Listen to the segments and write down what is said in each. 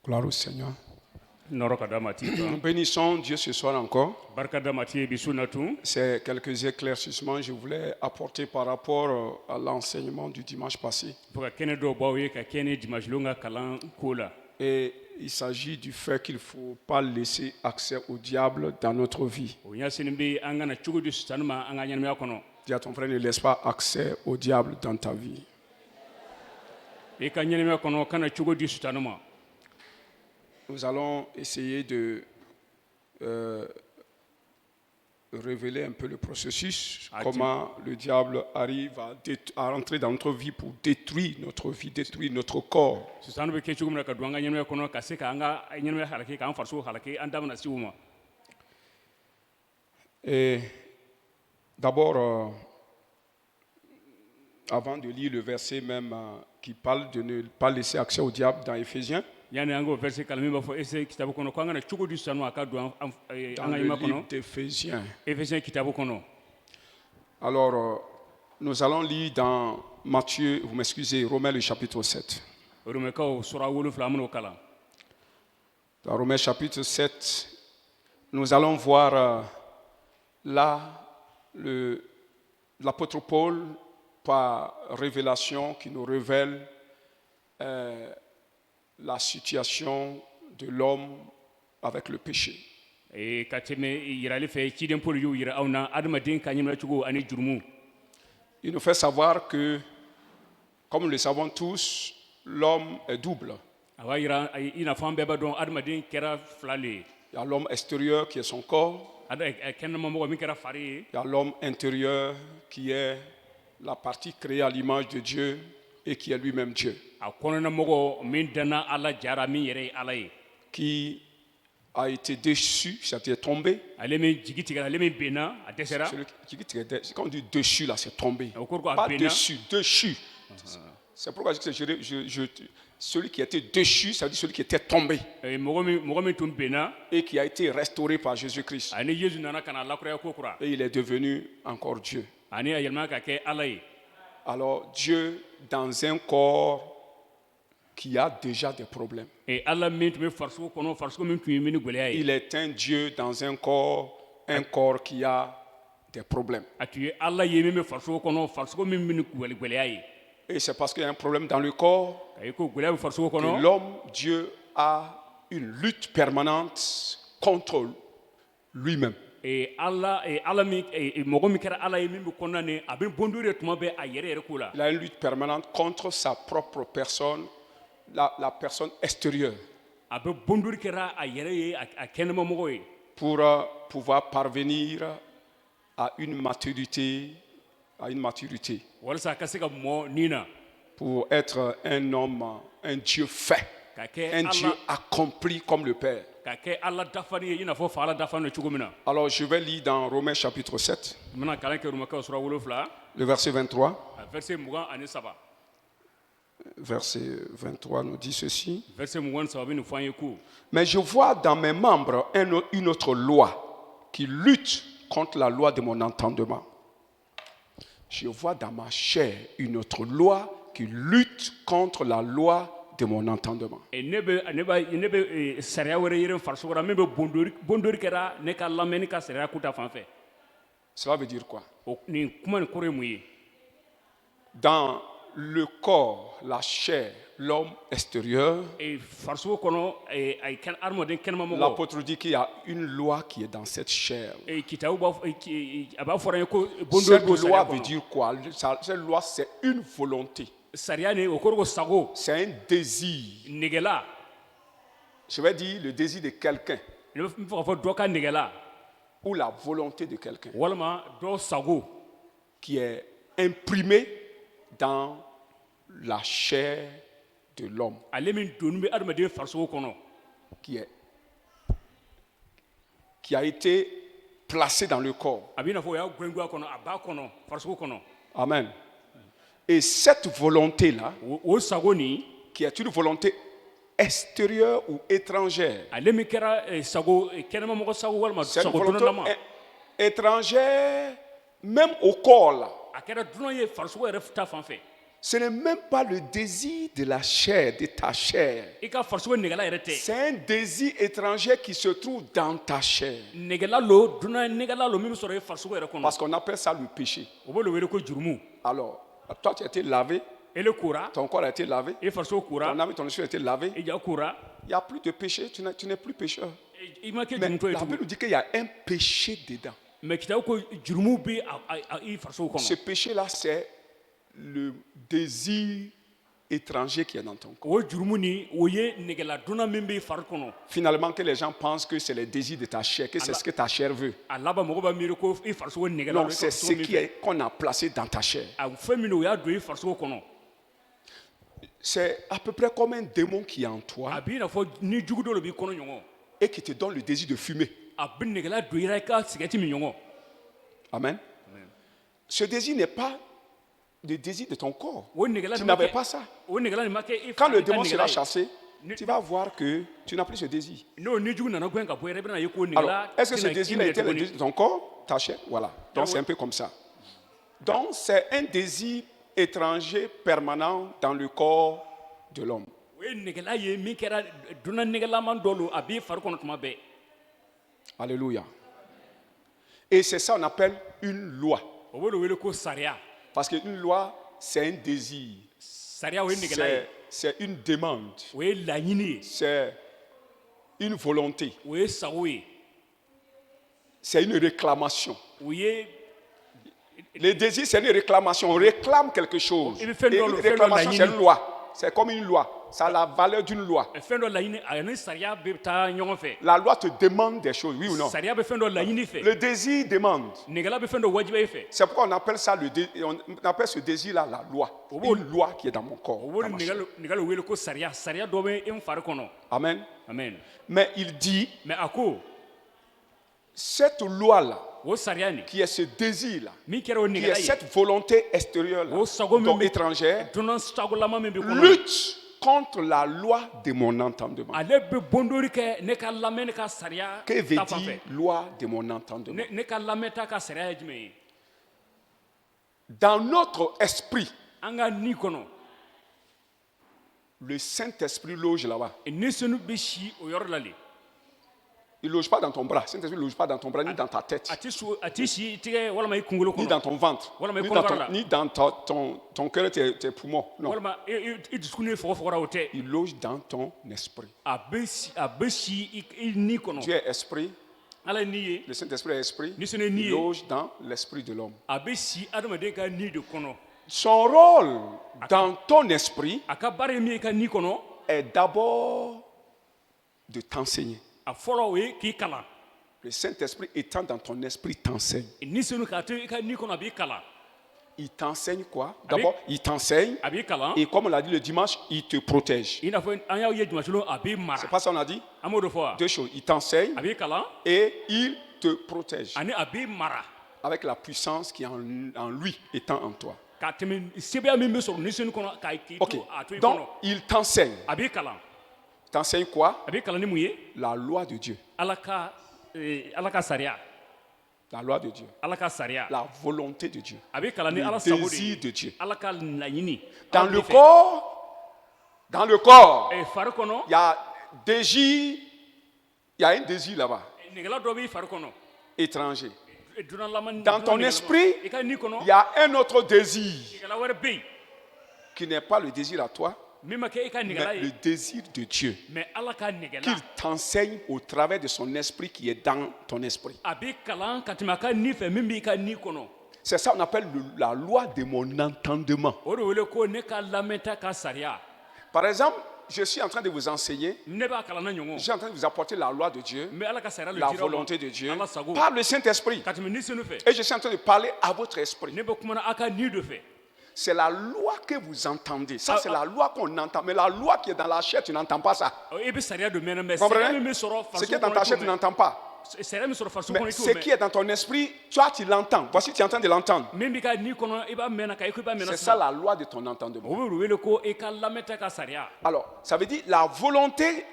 Gloire au Seigneur. Norokada mati ba. Nous bénissons Dieu ce soir encore. Barkada mati bisunatu. C'est quelques éclaircissements que je voulais apporter par rapport à l'enseignement du dimanche passé. Pour kene do bawe ka kene dimanche longa kalan kola. Et il s'agit du fait qu'il ne faut pas laisser accès au diable dans notre vie. Onya sinimbi angana chugo du stanuma anganya me akono. Dis à ton frère, ne laisse pas accès au diable dans ta vie. E ka nyane me akono kana chugo du stanuma. Nous allons essayer de révéler un peu le processus, comment le diable arrive à rentrer dans notre vie pour détruire notre vie, détruire notre corps. Sustanu be ke chugo me ka duanga nyane me akono ka se ka anga nyane me halake ka farso halake andam na siwuma. Et d'abord, avant de lire le verset même qui parle de ne pas laisser accès au diable dans Éphésiens, Yani ango verset kalmi ba fo ese kitabu kono ko anga chugo du stanuma ka du dans anga le yima livre kono. d'Éphésiens. Efesien kitabu kono. Alors, nous allons lire dans Matthieu, vous m'excusez, Romains le chapitre 7. Rumeka sura wolu flamuno kala. Dans Romains chapitre 7, nous allons voir là l'apôtre Paul, par révélation, qui nous révèle la situation de l'homme avec le péché. E kateme yirale fe kiden pol yu yira awna admadin kanyima chugo ani jurmu. Il nous fait savoir que, comme nous le savons tous, l'homme est double. Awa yira ina fambe ba don admadin kera flale. Il y a l'homme extérieur qui est son corps. Ada kenna mo mi kera fari. Il y a l'homme intérieur qui est la partie créée à l'image de Dieu et qui est lui-même Dieu. Akonona mogo min dana ala jara mi yere alay. Qui a été déchu, c'est-à-dire tombé. Ale mi jigiti ale mi bena adesera. Quand on dit déchu, là, c'est tombé. Pas bena. déchu, déchu. C'est pourquoi celui qui a été déchu, ça veut dire celui qui était tombé Mogo mi tum bena. et qui a été restauré par Jésus-Christ. Ani Yesu nana kana lakura kokura. Et il est devenu encore Dieu. Ani ayelma ka ke alay. Alors Dieu, dans un corps qui a déjà des problèmes. E alla min tum farso kono farso min tum min golay. Il est un Dieu dans un corps qui a des problèmes. Atu alla yemi me farso kono farso min min golay. Et c'est parce qu'il y a un problème dans le corps Ayiko golay farso kono. que l'homme, Dieu, a une lutte permanente contre lui-même. E alla mi mogo mi kera alla yemi kono ne abin bondure tuma be ayere yere kula. Il a une lutte permanente contre sa propre personne, la personne extérieure, Abe bondure kera ayere ye a kenema mogo ye. pour pouvoir parvenir à une maturité, Walsa kasika mo nina. pour être un homme, un Dieu fait, Kake un Dieu accompli comme le Père. kake alla dafani ina fo fala dafani chugumina. Alors je vais lire dans Romains chapitre 7, Mana kalan ke rumaka sura wolofla. le verset 23. Verset mugan ani saba. Verset 23 nous dit ceci. Verset mugan saba bi nu fanye ku. Mais je vois dans mes membres une autre loi qui lutte contre la loi de mon entendement. Je vois dans ma chair une autre loi qui lutte contre la loi de mon entendement. E nebe sariya wɛrɛ yɛrɛ farso kɔrɔ min bɛ bondori kɛra ne ka lamɛnni ka sariya kuta fan fɛ. Cela veut dire quoi? O nin kuma nin kɔrɔ ye mun ye? Dans le corps, la chair, l'homme extérieur, Farso kɔnɔ adamaden kɛnɛma mɔgɔ. l'apôtre dit qu'il y a une loi qui est dans cette chair. Kitabu a b'a fɔra n ye ko bondori Cette b'o loi sariya veut kɔnɔ. dire quoi? Cette loi, c'est une volonté. Sariya nin o kɔrɔ ko sago C'est un désir. negela. Je vais dire le désir de quelqu'un Ne bɛ fɔ ka fɔ dɔ ka negela ou la volonté de quelqu'un walima dɔ sago qui est imprimé dans la chair de l'homme, ale min doni bɛ adamaden farso kɔnɔ. qui a été placé dans le corps. A b'i na fɔ o y'a gɔnguwa kɔnɔ a b'a kɔnɔ farso kɔnɔ. Amen. Et cette volonté-là, O sago nin. qui est une volonté extérieure ou étrangère, Ale min kɛra sago kɛnɛma mɔgɔ sago walima c'est une sago volonté dunanlama. étrangère même au corps là. A kɛra dunan ye farsogo yɛrɛ ta fan fɛ. Ce n'est même pas le désir de la chair, de ta chair. i ka farisogo negela yɛrɛ tɛ C'est un désir étranger qui se trouve dans ta chair. negela lo dunan negela lo min bɛ sɔrɔ i farisogo yɛrɛ kɔnɔ Parce qu'on appelle ça le péché. o bɛ lo wele ko jurumu Alors, toi, tu as été lavé, ele kora ton corps a été lavé, i farisogo kora ton âme et ton esprit ont été lavés. i ja kora Il n'y a plus de péché, tu n'es plus pécheur. i ma kɛ Mais jurumutɔ ye la Bible tugun nous dit qu'il y a un péché dedans. mɛ kitabu ko jurumu bɛ i farisogo Ce kɔnɔ péché-là, c'est le désir étranger qui est dans ton corps. o jurumu ni o ye negela dunan min bɛ i fari kɔnɔ Finalement, que les gens pensent que c'est le désir de ta chair, que c'est ce que ta chair veut. a laban mɔgɔ b'a miiri ko i farisogo negela Non, lo i c'est ce farisogo min fɛ qu'on a placé dans ta chair. a fɛn min o y'a don i farisogo kɔnɔ C'est à peu près comme un démon qui est en a toi b'i n'a fɔ ni jugu dɔ de b'i kɔnɔ ɲɔgɔn et qui te donne le désir de fumer. a bɛ negela don i la i ka sigɛrɛti min ɲɔgɔn Amen. Ce désir n'est pas le désir de ton corps. o negela Tu nin ma n'avais kɛ pas ça. o negela nin ma kɛ i Quand fa le i ka démon negela sera ye chassé, tu vas voir que tu n'as plus ce désir. n'o ni jugu nana gɛn ka bɔ yɛrɛ i bɛna ye ko Alors, negela est-ce que ce tɛna i désir-là minɛ était le tuguni. désir de ton corps, ta chair? Voilà. Donc, c'est un peu comme ça. Donc, c'est un désir étranger permanent dans le corps de l'homme. o ye negela ye min kɛra dunan negelaman dɔ lo a b'i fari kɔnɔ tuma bɛɛ Alléluia. Et c'est ça qu'on appelle une loi. o bɛ lo wele ko sariya Parce qu'une loi, c'est un désir. sariya o ye negela ye C'est une demande. o ye laɲini ye C'est une volonté. o ye sago ye C'est une réclamation. o ye Le désir, c'est une réclamation. On réclame quelque chose. Et Et le fait de- une le fait de réclamation, la c'est ligne. une loi. C'est comme une loi. Ça a la valeur d'une loi. fɛn dɔ laɲini a ni sariya bɛ taa ɲɔgɔn fɛ La loi te demande des choses, oui ou non? sariya bɛ fɛn dɔ laɲini fɛ Le désir demande. negela bɛ fɛn dɔ wajiba i fɛ C'est pourquoi on appelle ça on appelle ce désir-là la loi. Une loi qui est dans mon corps. o dans b'o ma chair. negela wele ko sariya sariya dɔ bɛ n fari kɔnɔ Amen. amen Mais il dit, mɛ a ko cette loi-là, o sariya nin qui est ce désir-là, min kɛra o qui est negela ye cette volonté extérieure-là, o sago min donc bɛ étrangère, dunan sagolama min bɛ kɔnɔ lutte contre la loi de mon entendement. ale bɛ bɔndori kɛ ne ka lamɛn ne ka sariya Que veut ta fan dire fɛ loi de mon entendement? ne ka lamɛn ta ka sariya ye jumɛn ye Dans notre esprit, an ka ni kɔnɔ le Saint-Esprit loge là-bas. ni sunu bɛ si o yɔrɔ la le Il ne loge pas dans ton bras. Saint-Esprit ne loge pas dans ton bras, ni dans ta tête, a ti si i tigɛ walama i kunkolo ni kɔnɔ dans ton ventre, Voilà, mais ni comment dans voilà? ni dans ton cœur et tes poumons. Non. walama i dusukun ye fɔgɔfɔgɔra o tɛ Il loge dans ton esprit. a bɛ si i ni kɔnɔ Dieu est esprit, ala ye ni ye le Saint-Esprit est esprit. Ni ce n'est ni Il ye. loge dans l'esprit de l'homme. a bɛ si adamaden ka ni de kɔnɔ Son rôle dans ton esprit a ka baara ye min ye i ka ni kɔnɔ est d'abord de t'enseigner. a fɔlɔ o ye k'i kalan Le Saint-Esprit étant dans ton esprit t'enseigne. ni sunu k'a to i ka ni kɔnɔ a b'i kalan Il t'enseigne quoi? D'abord, il t'enseigne. a b'i kalan Et comme on l'a dit le dimanche, il te protège. i n'a fɔ an y'a ye jumasolon a b'i mara C'est pas ça qu'on a dit? an b'o de fɔ wa Deux choses. Il t'enseigne a b'i kalan et il te protège ani a b'i mara avec la puissance qui est en lui étant en toi. ka tɛmɛ sebeya min bɛ sɔrɔ ni sunu kɔnɔ k'i Ok. to a to i Donc, kɔnɔ il t'enseigne. a b'i kalan Il t'enseigne quoi? a b'i kalan ni mun ye La loi de Dieu. ala ka sariya La loi de Dieu. ala ka sariya La volonté de Dieu. a bɛ kalan ni Le ala sago de désir ye de Dieu. ala ka laɲini Dans Ala le b'i fɛ. dans le corps, fari kɔnɔ il y a désir, il y a un désir là-bas, negela dɔ b'i fari kɔnɔ étranger. dunanlama Dans ton esprit, i ka ni kɔnɔ il y a un autre désir negela wɛrɛ bɛ yen qui n'est pas le désir à toi, min ma kɛ i ka negela mais le ye désir de Dieu. mais ala ka negela Qu'il t'enseigne au travers de son esprit qui est dans ton esprit. a b'i kalan ka tɛmɛ a ka ni fɛ min b'i ka ni kɔnɔ C'est ça qu'on appelle la loi de mon entendement. o de wele ko ne ka lamɛnta ka sariya Par exemple, je suis en train de vous enseigner, ne b'a kalan na je ɲɔgɔn suis en train de vous apporter la loi de Dieu, n bɛ ala ka sariya le la dira aw ma. volonté de Dieu, ala sago par le Saint-Esprit. ka tɛmɛ ni sunu fɛ Et je suis en train de parler à votre esprit. ne bɛ kumana a ka ni de fɛ C'est la loi que vous entendez. Ça, c'est la loi qu'on entend. Mais la loi qui est dans la chair, tu n'entends pas ça. i bɛ sariya de mɛnɛ mɛ Vous sariya comprenez? min bɛ sɔrɔ Ce qui est farisogo dans ta kɔnɔ chair, i tu t'o n'entends pas. mɛn sariya min sɔrɔ farisogo Mais kɔnɔ i t'o ce qui mɛn est dans ton esprit, toi, tu l'entends. Voici, tu es en train de l'entendre. min b'i ka ni kɔnɔ i b'a mɛnna ka i ko i b'a mɛnna C'est ça sisan la loi de ton entendement. o bɛ wele ko i ka lamɛnta ka sariya Alors, ça veut dire la volonté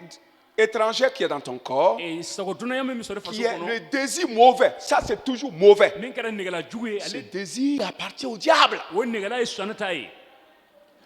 étrangère qui est dans ton corps, sago dunanya min bɛ sɔrɔ qui farisogo est le kɔnɔ désir mauvais. Ça, c'est toujours mauvais. min kɛra negela jugu ye Ce ale désir appartient au diable. o negela ye sɔnni ta ye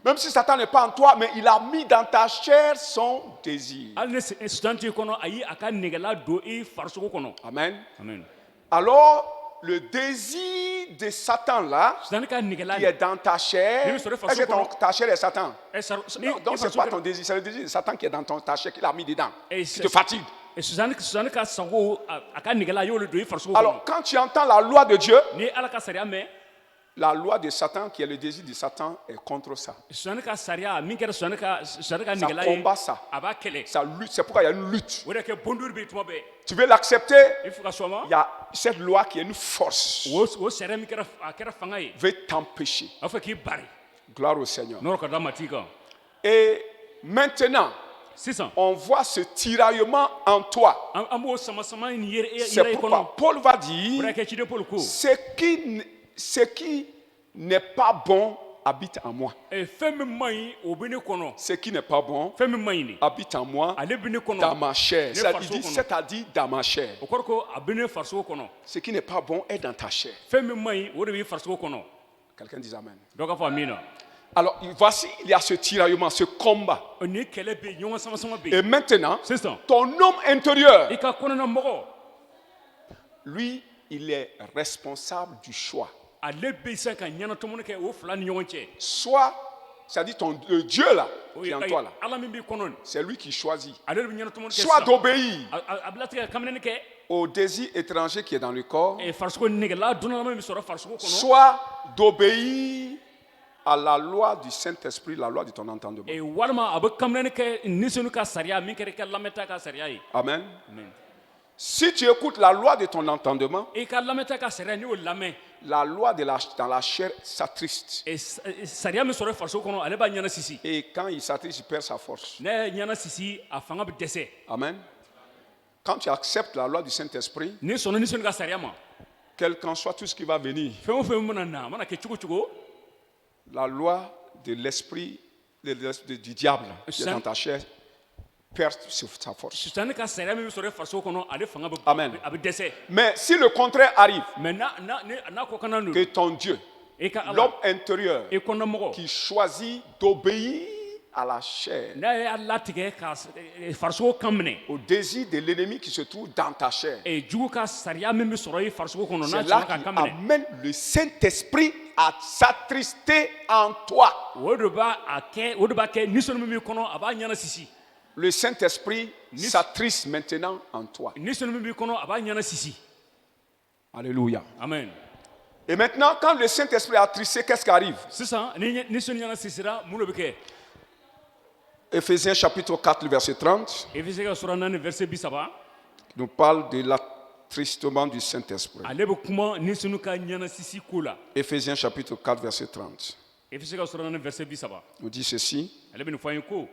Même si Satan n'est pas en toi, mais il a mis dans ta chair son désir. hali ni Satan t'i kɔnɔ a ye a ka nɛgɛla don i farisogo kɔnɔ. Amen. Amen. Alors, le désir de Satan là, Satan ka nɛgɛla qui est dans ta chair, Même sur le est-ce que ta chair est Satan? ni Donc, ce n'est pas ton désir, c'est le désir de Satan qui est dans ta chair, qu'il a mis dedans, qui te fatigue. Satan ka sago a ka nɛgɛla a y'olu don i farisogo Alors, kɔnɔ. quand tu entends la loi de Dieu, Ni Ala ka sariya mɛn, la loi de Satan, qui est le désir de Satan, est contre ça. Satan ka sariya min kɛra Satan ka Ça nɛgɛla ye, combat ça. a b'a kɛlɛ. Ça lutte. C'est pourquoi il y a une lutte. O de kɛ bondori bɛ yen tuma bɛɛ. Tu veux l'accepter? Il faut ka sɔn ma. Il y a cette loi qui est une force, O sariya min kɛra a kɛra fanga ye, veut t'empêcher. a fɔ k'i bari. Gloire au Seigneur. N'o ka da ma t'i kan. Et maintenant, Sisan, on voit ce tiraillement en toi. an b'o sama ni yɛrɛ C'est i kɔnɔ. pourquoi Paul va O dire, de kɛ ciden Paul ko. ce qui n'est pas bon habite en moi. Fɛn min man ɲi o bɛ ne kɔnɔ. Ce qui n'est pas bon Fɛn min man ɲi de, habite en moi, ale bɛ ne kɔnɔ. dans ma chair. Ne C'est-à-dire farisogo kɔnɔ. c'est-à-dire dans ma chair. O kɔrɔ ko a bɛ ne farisogo kɔnɔ. Ce qui n'est pas bon est dans ta chair. Fɛn min man ɲi o de b'i farisogo kɔnɔ. Quelqu'un dit Amen. Dɔ ka fɔ amin na. Alors, voici, il y a ce tiraillement, ce combat. Ni kɛlɛ bɛ yen, ɲɔgɔn sama bɛ Et yen. maintenant, Sisan, ton homme intérieur, i ka kɔnɔna mɔgɔ, lui, il est responsable du choix. ale bɛ se ka ɲɛnatɔmɔni kɛ o fila ni ɲɔgɔn cɛ. Soit, c'est-à-dire le Dieu là, qui est en toi là, Ala min b'i kɔnɔ nin, c'est lui qui choisit. ale de bɛ ɲɛnatɔmɔni kɛ Soit sisan. d'obéir A bɛ latigɛ ka kamalen kɛ, au désir étranger qui est dans le corps, farisogo nɛgɛla donnalama min bɛ sɔrɔ farisogo kɔnɔ. soit d'obéir à la loi du Saint-Esprit, la loi de ton entendement. Walima a bɛ kamalen kɛ nisɔndiya ka sariya min kɛra i ka lamɛnta ka sariya ye. Amen. Amen. Si tu écoutes la loi de ton entendement, I ka lamɛnta ka sariya n'i y'o lamɛn, la loi dans la chair s'attriste. sariya min sɔrɔ farisogo kɔnɔ ale b'a ɲɛna sisi. Et quand il s'attriste, il perd sa force. Ne ɲɛna sisi a fanga bɛ dɛsɛ. Amen. Quand tu acceptes la loi du Saint-Esprit, N'i sɔnna nisɔndiya ka sariya ma, quel qu'en soit tout ce qui va venir, fɛn o fɛn mana na a mana kɛ cogo cogo, la loi de l'esprit du diable qui est dans ta chair perd sa force. Sitani ka sariya min bɛ sɔrɔ farisogo kɔnɔ ale fanga bɛ Amen. a bɛ dɛsɛ. Mais si le contraire arrive, Mais n'a ko kana que ton Dieu, i ka l'homme Ala intérieur i kɔnɔmɔgɔ qui choisit d'obéir à la chair, n'a y'a latigɛ ka farisogo kan minɛ, au désir de l'ennemi qui se trouve dans ta chair, jugu ka sariya min bɛ sɔrɔ i farisogo kɔnɔ n'a c'est là sɔnna ka qui kan minɛ, amène le Saint-Esprit à s'attrister en toi. o de b'a kɛ nisɔndiya min b'i kɔnɔ a b'a ɲɛna sisi. Le Saint-Esprit s'attriste maintenant en toi. Nisɔndiya min b'i kɔnɔ a b'a ɲɛna sisi. Alléluia. Amen. Et maintenant, quand le Saint-Esprit est attristé, qu'est-ce qui arrive? Sisan ni nisɔndiya sisira mun de bɛ kɛ? Éphésiens chapitre 4, le verset 30, Efesiɛ ka sura 4 verset 30 nous parle de l'attristement du Saint-Esprit. ale bɛ kuma nisɔndiya ka ɲɛna sisi ko la. Éphésiens chapitre 4, verset 30. Efesiɛ ka sura 4 verset 30 Nous dit ceci. ale bɛ nin fɔ an ye ko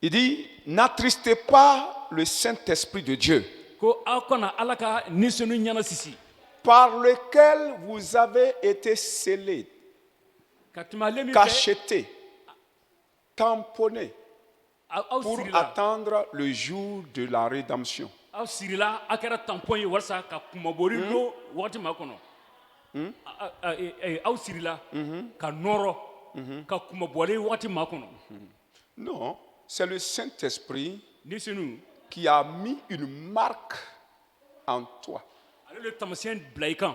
Il dit, n'attristez pas le Saint-Esprit de Dieu, ko aw kana Ala ka nisɔndiya ɲɛna sisi. par lequel vous avez été scellés, Ka tɛmɛ ale min fɛ cachetés, tamponnés, aw pour sirila attendre le jour de la rédemption. aw sirila a kɛra tampɔn ye walasa ka kumabori no wagati ma kɔnɔ. Aw sirila ka nɔrɔ ka kumabɔli wagati ma kɔnɔ. Non, c'est le Saint-Esprit Nisɔndiya qui a mis une marque en toi. ale de tamasiyɛn bila i kan.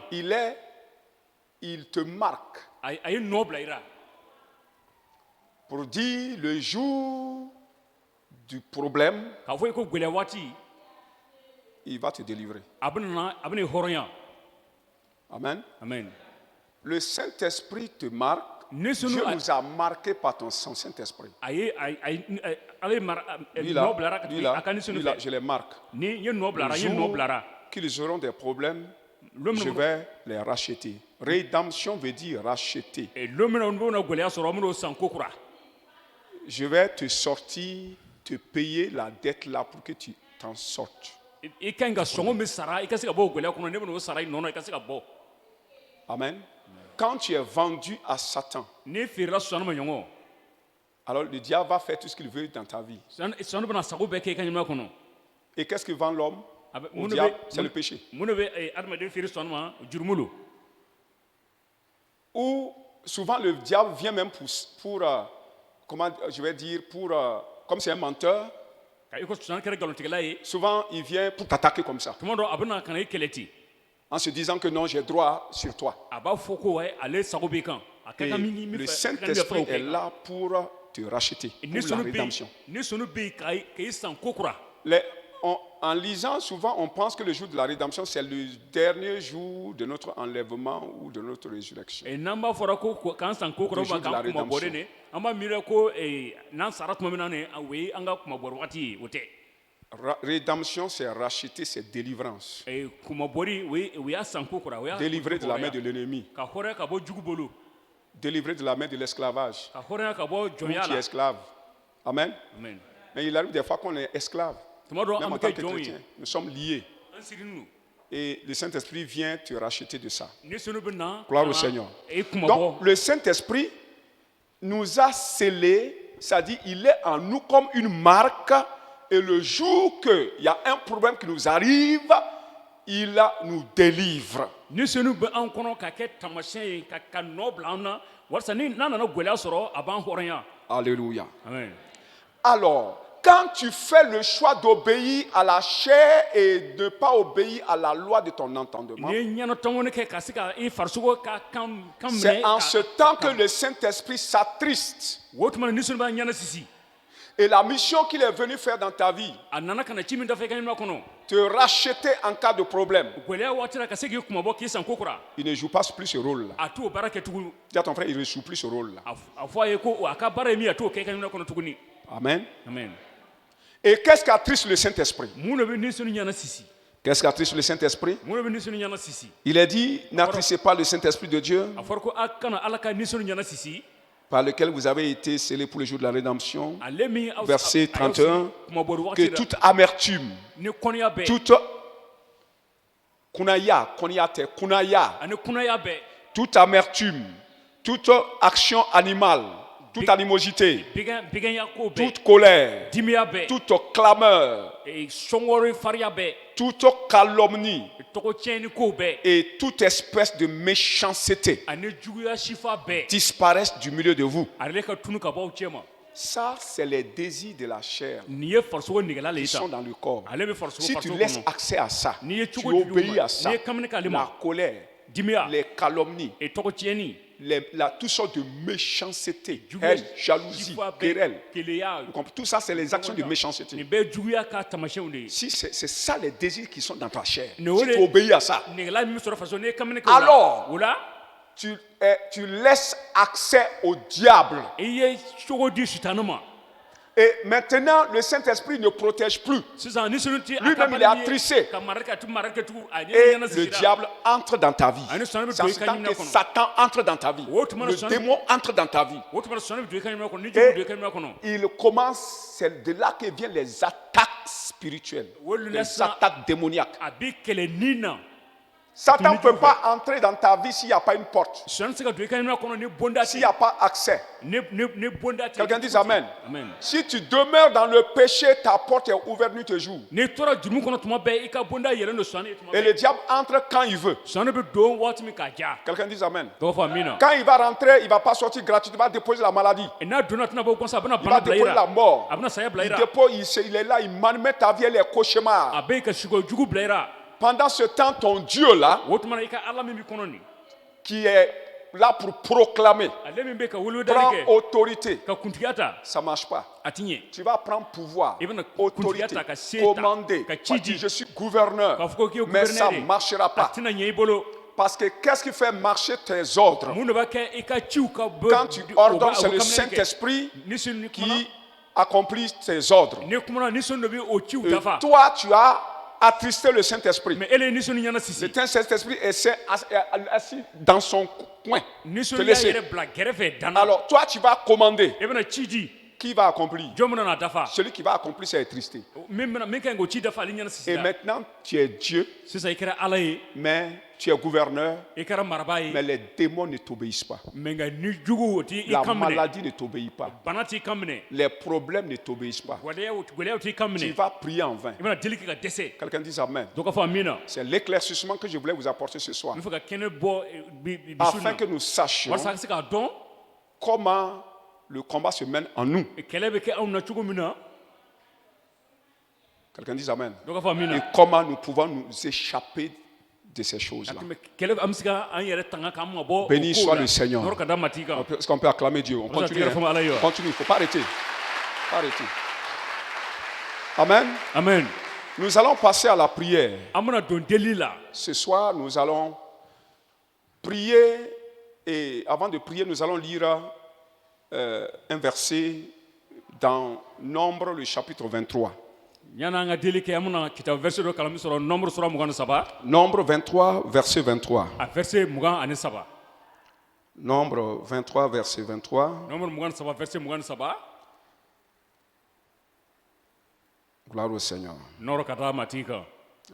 Il te marque A ye nɔ bila i la pour dire le jour du problème, k'a fɔ i ko gɛlɛya waati il va te délivrer. a bɛna i hɔrɔnya. Amen. Amen. Le Saint-Esprit te marque. Dieu Nisɔndiya nous a marqué par son Saint-Esprit. ala ye Lui nɔ bilara ka lui tɛmɛ a ka nisɔndiya là, fɛ. je les marque. Ni n ye nɔ bilara n ye Le nɔ jour bilara. qu'ils auront des problèmes, L'homme je ne- vais les racheter. Rédemption veut dire racheter. Don min na n bɛna gɛlɛya sɔrɔ n bɛn'o san ko kura. Je vais te sortir, te payer la dette là pour que tu t'en sortes. I ka ɲi ka sɔngɔ min sara i ka se ka bɔ o gɛlɛya kɔnɔ ne bɛn'o sara i nɔ na i ka se ka bɔ. Amen. Quand tu es vendu à Satan, N'i feerela sɔnni ma ɲɔgɔn, alors le diable va faire tout ce qu'il veut dans ta vie. sɔnni bɛna sago bɛɛ kɛ i ka ɲɛnamaya kɔnɔ. Et qu'est-ce que vend l'homme au Mun diable? C'est le péché. de bɛ adamaden feere sɔnni ma jurumu don. Ou souvent le diable vient même pour comment je vais dire, comme c'est un menteur, ka i ko susan kɛra nkalontigɛla ye souvent il vient pour t'attaquer comme ça, tuma dɔ a bɛna ka na i kɛlɛ ten en se disant que non, j'ai droit sur toi. a b'a fɔ ko ale sago b'i kan a ka Et kan min le fɛ Saint-Esprit est là pour te racheter, ni pour la sɔnni bɛ rédemption. yen ni sɔnni bɛ yen ka i san ko kura En lisant, souvent, on pense que le jour de la rédemption, c'est le dernier jour de notre enlèvement ou de notre résurrection. n'an b'a fɔra ko k'an san ko kura Le jour ou de la k'an kuma bɔlen rédemption. de an b'a miiri ko n'an sara tuma min na ne o ye an ka kuma bɔli waati ye o tɛ Rédemption, c'est racheter, c'est délivrance. kuma bɔli o y'a san ko kura o y'a Délivrer de la main de l'ennemi, ka hɔrɔnya ka bɔ jugu bolo délivrer de la main de l'esclavage. ka hɔrɔnya ka bɔ Nous jɔnya qui est la esclave. Amen. amen Mais il arrive des fois qu'on est esclave. tuma dɔ Même an en bɛ tant kɛ que jɔnw ye chrétien, nous sommes liés. an sirilen don Et le Saint-Esprit vient te racheter de ça. ni sɔnni bɛ na Gloire ka au na Seigneur. i kuma Donc, bɔ le Saint-Esprit nous a scellés, c'est-à-dire il est en nous comme une marque. Et le jour qu'il y a un problème qui nous arrive, il nous délivre. ni sɔnni bɛ an kɔnɔ ka kɛ taamasiyɛn ye ka nɔ bila an na walasa n'a nana gɛlɛya sɔrɔ a b'an hɔrɔnya Alléluia. amen Alors, quand tu fais le choix d'obéir à la chair et de ne pas obéir à la loi de ton entendement, ni ye ɲɛnatɔmɔni kɛ ka se ka i farisogo ka kan minɛ c'est en ce temps que le Saint-Esprit s'attriste. o tuma na ni sɔnni b'a ɲɛna sisi Et la mission qu'il est venu faire dans ta vie, a nana ka na ci min dafa i ka ɲɛna kɔnɔ te racheter en cas de problème, gɛlɛya waati la ka se k'i kuma bɔ k'i san ko kura il ne joue pas plus ce rôle-là. a t'o baara kɛ tugun Dis à ton frère, il ne joue plus ce rôle-là. a fɔ a ye ko a ka baara ye min a t'o kɛ i ka ɲɛna kɔnɔ tuguni Amen. amen Et qu'est-ce qui attriste le Saint-Esprit? mun de bɛ ni sɔnni ɲɛna sisi Qu'est-ce qui attriste le Saint-Esprit? mun de bɛ ni sɔnni ɲɛna sisi Il est dit, n'attristez pas le Saint-Esprit de Dieu, a fɔra ko a kana ala ka ni sɔnni ɲɛna sisi par lequel vous avez été scellés pour le jour de la rédemption. ale min Verset 31, kuma bɔli que waati la toute amertume, ni kɔnniya bɛɛ toute kunaya, ani kunnaya bɛɛ toute amertume, toute action animale, toute animosité, bigɛnya ko bɛɛ toute colère, dimiya bɛɛ toute clameur, sɔngɔri fariya bɛɛ toute calomnie tɔgɔ tiɲɛni ko bɛɛ et toute espèce de méchanceté ani juguya sifa bɛɛ disparaissent du milieu de vous. ale ka tunu ka bɔ aw cɛ ma Ça, c'est les désirs de la chair nin ye farisogo nɛgɛla le ye qui sont tan dans le corps. ale bɛ farisogo Si tu farisogo laisses kɔnɔ accès à ça, n'i ye tu cogo jugu obéis ma à ça, n'i ye kamini k'ale ma la colère, dimiya les calomnies, tɔgɔ tiɲɛni toutes sortes de méchanceté, juguya haine, jalousie, sifa bɛɛ querelle. keleya Vous comprenez? Tout ça, c'est les actions de nin méchanceté. bɛɛ juguya ka taamasiyɛnw de ye Si c'est ça les désirs qui sont dans ta chair, si Ne tu obéis à ça, nɛgɛla min sɔrɔ farisogo n'i ye kamini kɛ Alors, o la tu laisses accès au diable. i ye cogo di sitani ma Et maintenant, le Saint-Esprit ne protège plus. sisan ni sɔnni ti a Lui-même, il est attristé. ka mara kɛ tugun a ɲɛ Et ɲɛna le sisi la diable entre dans ta vie. Ani sɔnni bɛ C'est en don i ce ka temps ɲinɛ que kɔnɔ. Satan entre dans ta vie. O tuma na Le sɔnni- démon entre dans ta vie. o tuma na sɔnni bɛ don i ka ɲɛna kɔnɔ ni Et jugu don i ka ɲɛna kɔnɔ il commence, c'est de là que viennent les attaques spirituelles, Oui, le les laissant- attaques démoniaques. a b'i kɛlɛ ni na Satan ne tu peut me pas entrer dans ta vie s'il n'y a pas une porte, sɔnni tɛ se ka don i ka ɲɛna kɔnɔ ni bonda s'il tɛ n'y a pas accès. ni bonda tɛ Quelqu'un dit Amen. amen Si tu demeures dans le péché, ta porte est ouverte nuit et jour. n'i tora jurumu kɔnɔ tuma bɛɛ i ka bonda yɛlɛn don sɔnni ye tuma Et le bɛɛ diable entre quand il veut. sɔnni bɛ don waati min k'a ja Quelqu'un dit Amen. dɔw fɔ min na Quand il va rentrer, il ne va pas sortir gratuitement, il va déposer la maladie. n'a donna tɛna bɔ kɔnsa a bɛna Il va bana bila i déposer la la mort. a bɛna saya bila i Il la dépose, il est là, il met ta vie, les cauchemars. a bɛ ka sigo jugu bila i la Pendant ce temps, ton Dieu là, o tuma na i ka ala min b'i kɔnɔ nin qui est là pour proclamer, ale min bɛ ka prend welewedali kɛ autorité, ka kuntigiya ta ça ne marche pas. a ti ɲɛ Tu vas prendre pouvoir, Il va autorité, continuer à se- commander. à Tu vas dire, dire, je suis gouverneur, k'a fɔ ko k'i ye mais ça ne gouverneur marchera a pas. tɛna ɲɛ i bolo Parce que qu'est-ce qui fait marcher tes ordres? mun de b'a kɛ i ka ciw ka bɔ Quand tu ordonnes, c'est le Saint-Esprit ni sɔnni qui accomplit tes ordres. ni kumana ni sɔnni dɔ bɛ o ciw Et dafa toi, tu as attristé le Saint-Esprit. mais ele ni sɔnni ɲɛna Le sisi Saint-Esprit est assis dans son coin. ni Te sɔnni y'a laisser. yɛrɛ bila kɛrɛfɛ dana Alors, toi, tu vas commander. i bɛna ci di Qui va accomplir? jɔn bɛna n'a dafa Celui qui va accomplir, c'est l'électricité. min ka ɲi k'o ci dafa ale ɲɛna Et sisi la maintenant, tu es Dieu, sisan i kɛra ala ye mais tu es gouverneur, i kɛra marabaa mais ye les démons ne t'obéissent pas. mɛ nka ni jugu o t'i La kan minɛ maladie ne t'obéit pas. bana t'i kan minɛ Les problèmes ne t'obéissent pas. gwɛlɛyaw t'i kan Tu minɛ vas prier en vain. i bɛna deli kɛ ka dɛsɛ Quelqu'un dit Amen. dɔ ka fɔ amina C'est l'éclaircissement que je voulais vous apporter ce soir. n bɛ fɛ ka kɛnɛ bɔ bisu Afin na que nous sachions walasa a ka se k'a dɔn comment le combat se mène en nous. kɛlɛ bɛ kɛ anw na cogo min na Quelqu'un dit Amen. dɔ ka fɔ Et amina comment nous pouvons nous échapper de ces choses-là. kɛlɛ an bɛ se ka an yɛrɛ tanga k'an ma bɔ Béni soit le Seigneur. nɔrɔ ka da mati kan Est-ce qu'on peut acclamer Dieu? On continue. dire, Hein? On continue. Il ne faut pas arrêter. Pas arrêter. Amen. amen Nous allons passer à la prière. an bɛna don deli la Ce soir, nous allons prier. Et avant de prier, nous allons lire un verset dans Nombre, le chapitre 23. yan'an ka deli kɛ an bɛna kitabu verset dɔ kalan min sɔrɔ nombre sura 23 Nombre 23, verset 23. a verset 23 Nombre 23, verset 23. nombre 23 verset 23 Gloire au Seigneur. nɔrɔ ka da mati kan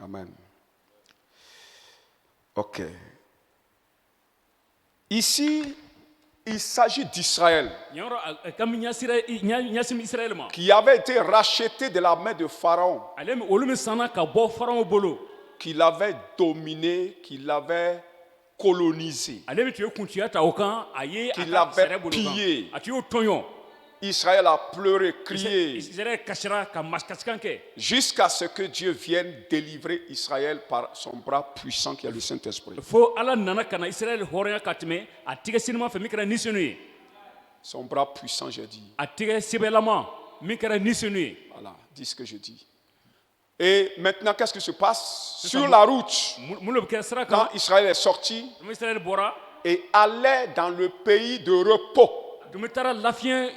Amen. Ok. Ici, il s'agit d'Israël yɔrɔ kami ɲasim israɛl ma qui avait été racheté de la main de Pharaon, ale olu min sanna ka bɔ faraw bolo qui l'avait dominé, qui l'avait colonisé. ale bɛ tun ye kunciya ta o kan a ye a Qu'il ka l'avait sɛrɛ bolo pillé. kan a tun y'o tɔɲɔ Israël a pleuré, crié, israɛl kasira ka kasikan kɛ jusqu'à ce que Dieu vienne délivrer Israël par son bras puissant qui est le Saint-Esprit. fo ala nana ka na israɛl hɔrɔnya ka tɛmɛ a tigɛ sinima fɛ min kɛra nisɔnu ye Son bras puissant, j'ai dit. a tigɛ sɛbɛlama min kɛra nisɔnu ye Voilà, dis ce que je dis. Et maintenant, qu'est-ce qui se passe? Sur la route, mun de bɛ kɛ sira quand kan Israël est sorti dumi israɛl bɔra et allait dans le pays de repos, dumi taara lafiɲɛ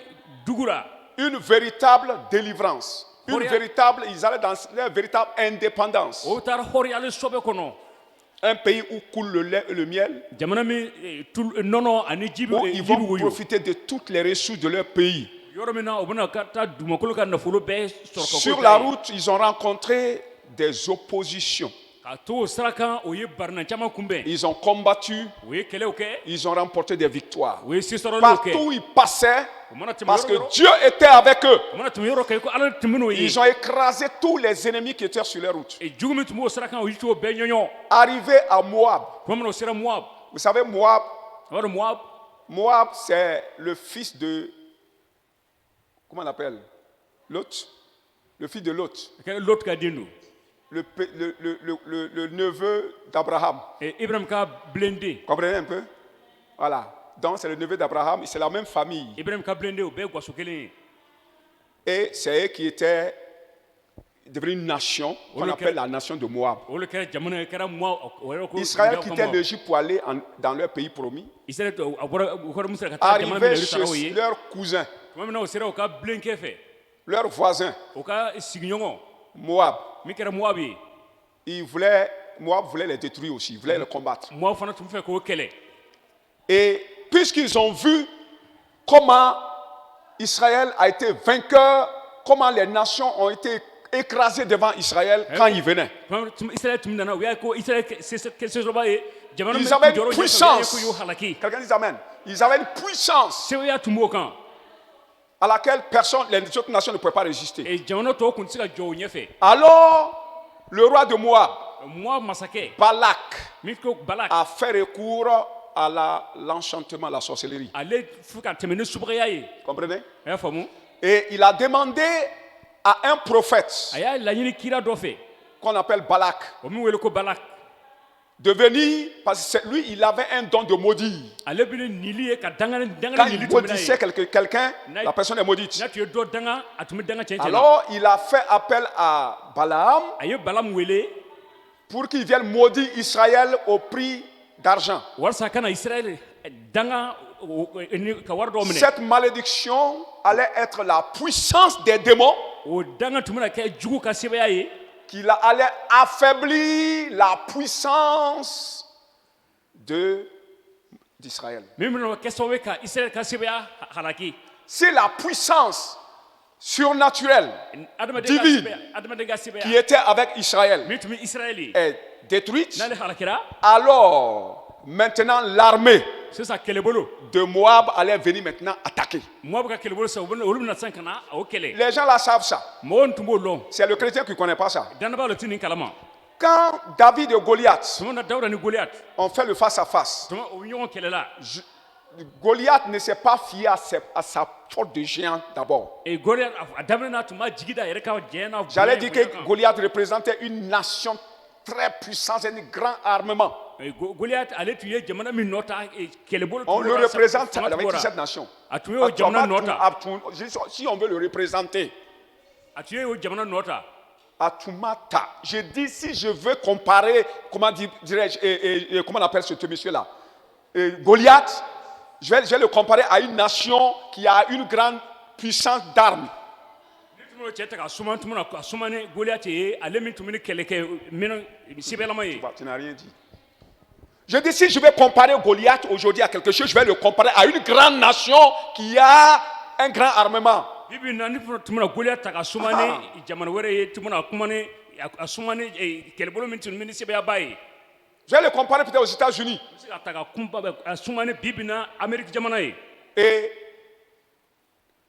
dugu la une véritable délivrance. Gloria. Ils allaient dans leur véritable indépendance. o taara hɔrɔnyalen sɔbɛ kɔnɔ Un pays où coule le lait et le miel, jamana min nɔnɔ ani ji où bɛ ils ji bɛ vont woyo profiter de toutes les ressources de leur pays. yɔrɔ min na o bɛna ka taa dugumakolo ka nafolo bɛɛ sɔrɔ ka Sur k'o la ta ye. route, ils ont rencontré des oppositions. ka to o sira kan o ye barina caman kunbɛn Ils ont combattu, o ye kɛlɛw kɛ ils ont remporté des victoires. o ye sisɔrɔliw Partout kɛ où ils passaient, o mana tɛmɛ parce yɔrɔ que yɔrɔ Dieu était avec eux. o mana tɛmɛ yɔrɔ kɛ ko ala tun bɛ n'o ye Ils ont écrasé tous les ennemis qui étaient sur leur route. jugu min tun b'o sira kan o y'i to o bɛɛ ɲɔɲɔ Arrivé à Moab, tuma min na o sera moab vous savez, Moab, o b'a dɔn moab Moab, c'est le fils de. Comment on appelle? Lot. Le fils de Lot. o kɛra lot ka den don Le neveu d'Abraham. ibrahim ka bilen Comprenez un peu? Voilà. Donc, c'est le neveu d'Abraham. C'est la même famille. ibrahim ka bilen o bɛɛ ye gaso kelen ye Et c'est eux qui étaient devenus une nation qu'on appelle la nation de Moab. o le kɛra jamana ye kɛra moab o yɛrɛ ko Israël quittait l'Égypte pour aller dans leur pays promis. israël a bɔra o kɔrɔ mun sera ka taa jamana min na Arrivé olu taara o chez ye leurs cousins, tuma min na o sera o ka bilenkɛ fɛ leurs voisins, o ka sigiɲɔgɔn Moab. min kɛra moab ye Moab voulait les détruire aussi, il voulait les combattre. moab fana tun bɛ fɛ k'o kɛlɛ Et puisqu'ils ont vu comment Israël a été vainqueur, comment les nations ont été écrasées devant Israël quand il venait. israël tun nana o y'a ye ko israël sesɔba ye jamana Ils avaient une jɔyɔrɔ ɲɛfɛ o y'a ye puissance. ko y'o halaki Quelqu'un dit Amen. Ils avaient une puissance seya tun b'o kan à laquelle les autres nations ne pouvaient pas résister. jamana tɔw tun tɛ se ka jɔ o ɲɛfɛ Alors, le roi de Moab, moab masakɛ Balak, min ko balak a fait recours à l'enchantement, à la sorcellerie. ale fo ka tɛmɛ ni subagaya ye Comprenez? a y'a faamu Et il a demandé à un prophète a y'a laɲini kira dɔ fɛ qu'on appelle Balak o min wele ko balak de venir, parce que lui, il avait un don de maudire. ale bɛ ni nili ye ka danga Quand nili il tun bɛ n'a maudissait ye quelqu'un, la personne est maudite. n'a tun ye dɔ danga a tun bɛ danga cɛncɛn na Alors, il a fait appel à Balaam a ye balam wele pour qu'il vienne maudire Israël au prix d'argent. walasa a kana israɛl danga ka wari dɔ minɛ Cette malédiction allait être la puissance des démons o danga tun bɛna kɛ jugu ka sebaya ye qui allait affaiblir la puissance d'Israël. min bɛna kɛ sababu ye ka israɛl ka sebaya halaki si la puissance surnaturelle adamaden ka divine sɛbɛya adamaden ka sɛbɛya qui était avec Israël min tun bɛ israɛli est détruite, n'ale halakira alors maintenant l'armée sisan kɛlɛbolo de Moab allait venir maintenant attaquer. mɔgɔ bɛ ka kɛlɛbolo sisan olu bɛna sisan ka na o kɛlɛ Les gens là savent ça. mɔgɔw tun b'o lɔn C'est le chrétien qui ne connaît pas ça. dannibaa le ti nin kalama Quand David et Goliath tuma na dawuda ni goliath ont fait le face-à-face, tuma o ɲɔgɔn kɛlɛla Goliath ne s'est pas fié à sa force de géant d'abord. goliath a daminɛ tun b'a jigi da a yɛrɛ ka jɛn na J'allais dire que Goliath représentait une nation très puissante, un grand armement. Goliath ale tun ye jamana min nɔ ta kɛlɛbolo On le représente avec cette nation. a tun ye o jamana nɔ ta Si on veut le représenter, a tun ye o jamana nɔ ta Atumata. Je dis, si je veux comparer, comment dirais-je, comment on appelle ce monsieur-là, Goliath, je vais le comparer à une nation qui a une grande puissance d'armes. ni tun cɛ ta ka suma tuma na ka suma ni goliath ye ale min tun bɛ ni kɛlɛ kɛ minnu sɛbɛlama ye Tu n'as rien dit. Je dis, si je vais comparer Goliath aujourd'hui à quelque chose, je vais le comparer à une grande nation qui a un grand armement. bibi na ni tuma na goliath ta ka suma ni jamana wɛrɛ ye tuma na kuma ni a suma ni kɛlɛbolo min tun bɛ ni sɛbɛyaba ye Je vais le comparer peut-être aux États-Unis. bɛ se ka ta ka kunba a suma ni bibi na amérique jamana ye Et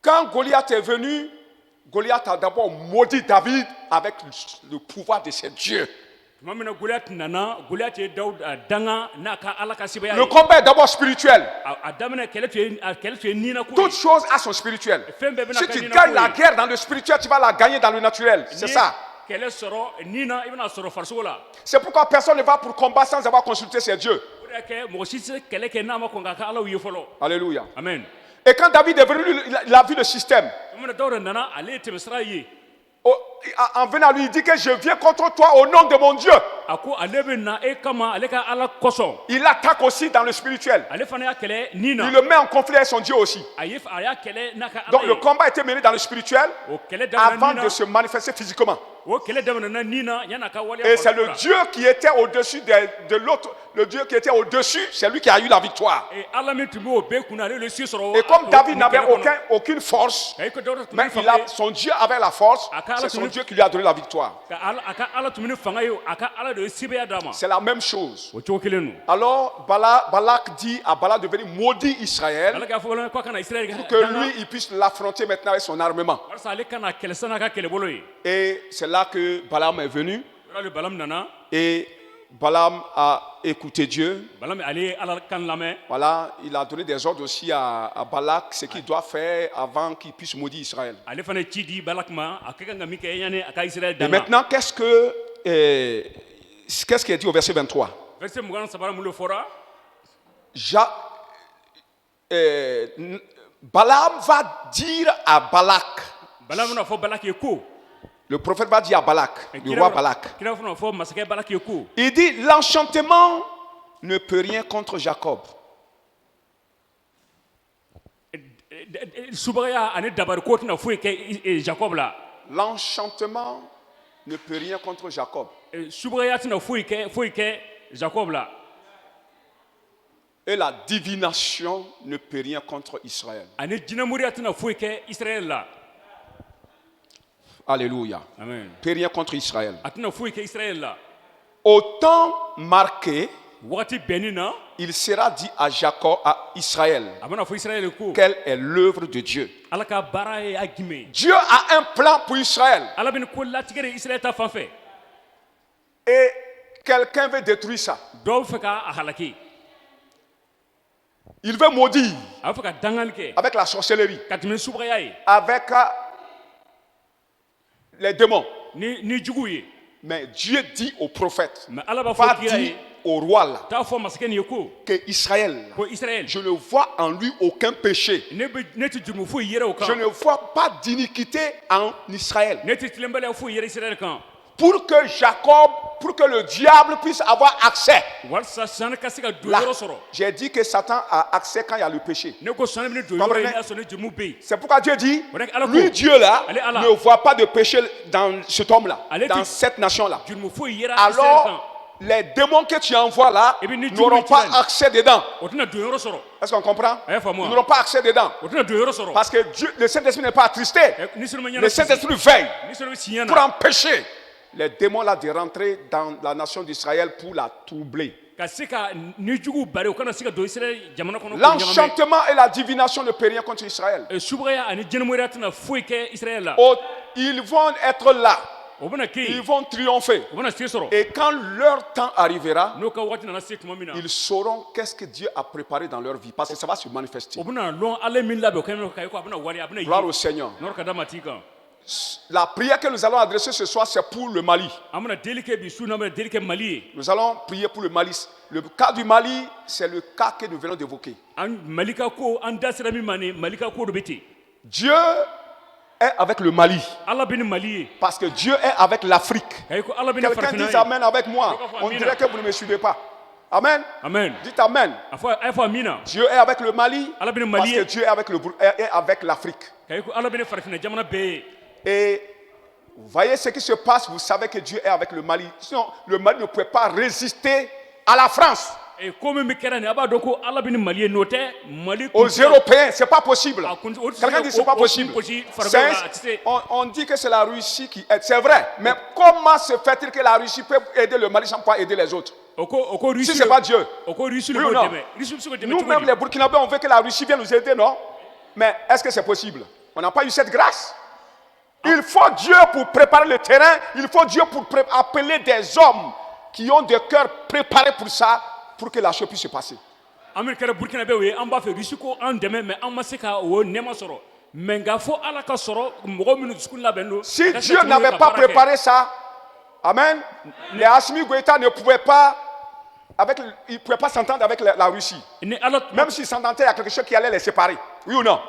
quand Goliath est venu, Goliath a d'abord maudit David avec le pouvoir de ses dieux. tuma min na goliath nana goliath ye dawuda danga n'a ka ala ka sɛbɛya Le ye combat est d'abord spirituel. a daminɛ kɛlɛ tun ye nina ko Toute chose a son spirituel. fɛn bɛɛ bɛna Si kɛ tu nina gagnes ko la ye guerre dans le spirituel, tu vas la gagner dans le naturel. C'est ça. kɛlɛ sɔrɔ nina i bɛna sɔrɔ farisogo la C'est pourquoi personne ne va pour combattre sans avoir consulté ses dieux. o de y'a kɛ mɔgɔ si tɛ se kɛlɛ kɛ n'a ma kɔn k'a ka alaw ye fɔlɔ Alléluia. amen Et quand David est venu, il a vu le système. tuma min na dawuda nana ale ye tɛmɛsira ye En venant à lui, il dit que je viens contre toi au nom de mon Dieu. a ko ale bɛ na e kama ale ka ala kosɔn Il attaque aussi dans le spirituel. ale fana y'a kɛlɛ nin na Il le met en conflit avec son Dieu aussi. a y'a kɛlɛ n'a ka Donc ala le ye combat a été mené dans le spirituel o kɛlɛ avant daminɛ nin de se manifester physiquement. o kɛlɛ daminɛna nin na yan'a ka waleya Et c'est le farikolo la. Dieu qui était au-dessus de l'autre. Le Dieu qui était au-dessus, c'est lui qui a eu la victoire. ala min tun b'o bɛɛ kunna ale le si sɔrɔ Et comme David nin n'avait kɛlɛ kɔnɔ. aucune force, a ko dawuda tun mais bɛ ni fanga ye son Dieu avait la force, A ka ala c'est son tun bɛ- Dieu qui lui a donné la victoire. a ka ala tun bɛ ni fanga ye a ka ala de ye sɛbɛya d'a ma C'est la même chose. o cogo kelen don Alors Balak dit à Balak de venir maudire Israël ala k'a fɔ k'a kana israɛl pour que lui il puisse l'affronter maintenant avec son armement. walasa ale kana kɛlɛ san'a ka kɛlɛbolo ye Et c'est là que Balaam est venu yɔrɔ le balam nana et Balaam a écouté Dieu. balam ale ye ala kan lamɛn Voilà, il a donné des ordres aussi à Balak, ce qu'il doit faire avant qu'il puisse maudire Israël. ale fana ye ci di balak ma a ka kan ka min kɛ yanni a ka israɛl Et danga maintenant, qu'est-ce qui est dit au verset 23? verset 23 mun le fɔra Balaam va dire à Balak, balam bɛna fɔ balak ye ko le prophète va dire à Balak, le roi Balak, kira fana fɔ masakɛ balak ye ko il dit, l'enchantement ne peut rien contre Jacob. subagaya ani dabari ko tɛna foyi kɛ jacob la L'enchantement ne peut rien contre Jacob. subagaya tɛna foyi kɛ jacob la Et la divination ne peut rien contre Israël. ani jinɛmuriya tɛna foyi kɛ israɛl la Alléluia. amen Ne peut rien contre Israël. a tɛna foyi kɛ israɛl la Au temps marqué, wagati bɛnni na il sera dit à Jacob, à Israël, a bɛna fɔ israɛl ko quelle est l'œuvre de Dieu. ala ka baara ye a jumɛn ye Dieu a un plan pour Israël. ala bɛ nin ko latigɛ de israɛl ta fan fɛ Et quelqu'un veut détruire ça. dɔw bɛ fɛ k'a halaki Il veut maudire a bɛ fɛ ka dangali kɛ avec la sorcellerie, ka tɛmɛ subagaya ye avec les démons. ni jugu ye Mais Dieu dit au prophète, mɛ ala b'a va fɔ kira dire ye au roi là, t'a fɔ masakɛ nin ye ko que Israël, ko israɛl je ne vois en lui aucun péché. ne tɛ jurumu foyi yɛrɛ o Je kan ne vois pas d'iniquité en Israël. ne tɛ tilenbaliya foyi yɛrɛ israɛl kan Pour que Jacob, pour que le diable puisse avoir accès. walasa sani ka se ka don Là, yɔrɔ sɔrɔ j'ai dit que Satan a accès quand il y a le péché. ne ko sani bɛ ne don Comprenez? yɔrɔ ye n'a sɔrɔ ne jurumu bɛ yen C'est pourquoi Dieu dit, Voilà, Allah lui dit, Dieu là, allez, Allah. ne voit pas de péché dans cet homme-là, Allez, dans tu- cette nation-là. jurumu foyi yɛrɛ israɛl kan Alors, les démons que tu envoies là Et puis, ni n'auront tu pas me accès dedans. o tɛna don yɔrɔ sɔrɔ Est-ce qu'on comprend? Eh, faut moi. Ils n'auront pas accès dedans. o tɛna don yɔrɔ sɔrɔ Parce que Dieu, le Saint-Esprit n'est pas attristé. ni sɔrɔ ma Le ɲɛna Saint-Esprit veille ni sɔrɔ bɛ siɲɛ pour na empêcher les démons là de rentrer dans la nation d'Israël pour la troubler. ka se ka ni jugu bari o kana se ka don Israɛl jamana kɔnɔ k'o ɲagami. L'enchantement et la divination ne peuvent rien contre Israël. Subagaya ani jɛnɛmɔriya tɛna foyi kɛ Israɛl la Oh, ils vont être là. o bɛna kɛ Ils yen vont triompher. o bɛna se sɔrɔ Et quand leur temps arrivera, n'o ka waati nana se tuma min na ils sauront qu'est-ce que Dieu a préparé dans leur vie. Parce que ça va se manifester. o bɛna lɔn ale min labɛn o ka ɲi ka ye ko a bɛna wari a bɛna Gloire ye au Seigneur. n'o ka da ma t'i kan La prière que nous allons adresser ce soir, c'est pour le Mali. an bɛna deli kɛ bi su n'an bɛna deli kɛ Mali ye Nous allons prier pour le Mali. Le cas du Mali, c'est le cas que nous venons d'évoquer. an Mali ka ko an da sera min ma ni Mali ka ko dɔ bɛ ten Dieu est avec le Mali. ala bɛ ni Mali ye Parce que Dieu est avec l'Afrique. ka ye ko ala bɛ ni Quelqu'un farafina dit ye Amen avec moi. On dirait que vous ne me suivez pas. Amen. amen Dites Amen. a ye fɔ a min na Dieu est avec le Mali. ala bɛ ni Parce Mali que ye Dieu est avec, est avec l'Afrique. ka ye ko ala bɛ ni farafina jamana bɛɛ ye Et vous voyez ce qui se passe, vous savez que Dieu est avec le Mali. Sinon, le Mali ne pouvait pas résister à la France, ko min bɛ kɛra nin a b'a dɔn ko ala bɛ ni Mali ye n'o tɛ Mali aux Européens. C'est pas possible. Quelqu'un dit c'est pas possible. On dit que c'est la Russie qui aide. C'est vrai. Mais comment se fait-il que la Russie peut aider le Mali sans pouvoir aider les autres? Si ce n'est pas Dieu. Oui ou non? Nous-mêmes, les Burkinabés, on veut que la Russie vienne nous aider, non? Mais est-ce que c'est possible? On n'a pas eu cette grâce. Il faut Dieu pour préparer le terrain. Il faut Dieu pour appeler des hommes qui ont des cœurs préparés pour ça, pour que la chose puisse se passer. an bɛ kɛra burkinabɛw ye an b'a fɛ Rusi ko an dɛmɛ mais an ma se ka o nɛɛma sɔrɔ mais nka fo ala ka sɔrɔ mɔgɔ minnu dusukun labɛn don Si Dieu n'avait pas préparé ça, Amen, les Assimi Goïta ne pouvaient pas, ils ne pouvaient pas s'entendre avec la Russie. Même s'ils s'entendaient, il y a quelque chose qui allait les séparer. Oui ou non?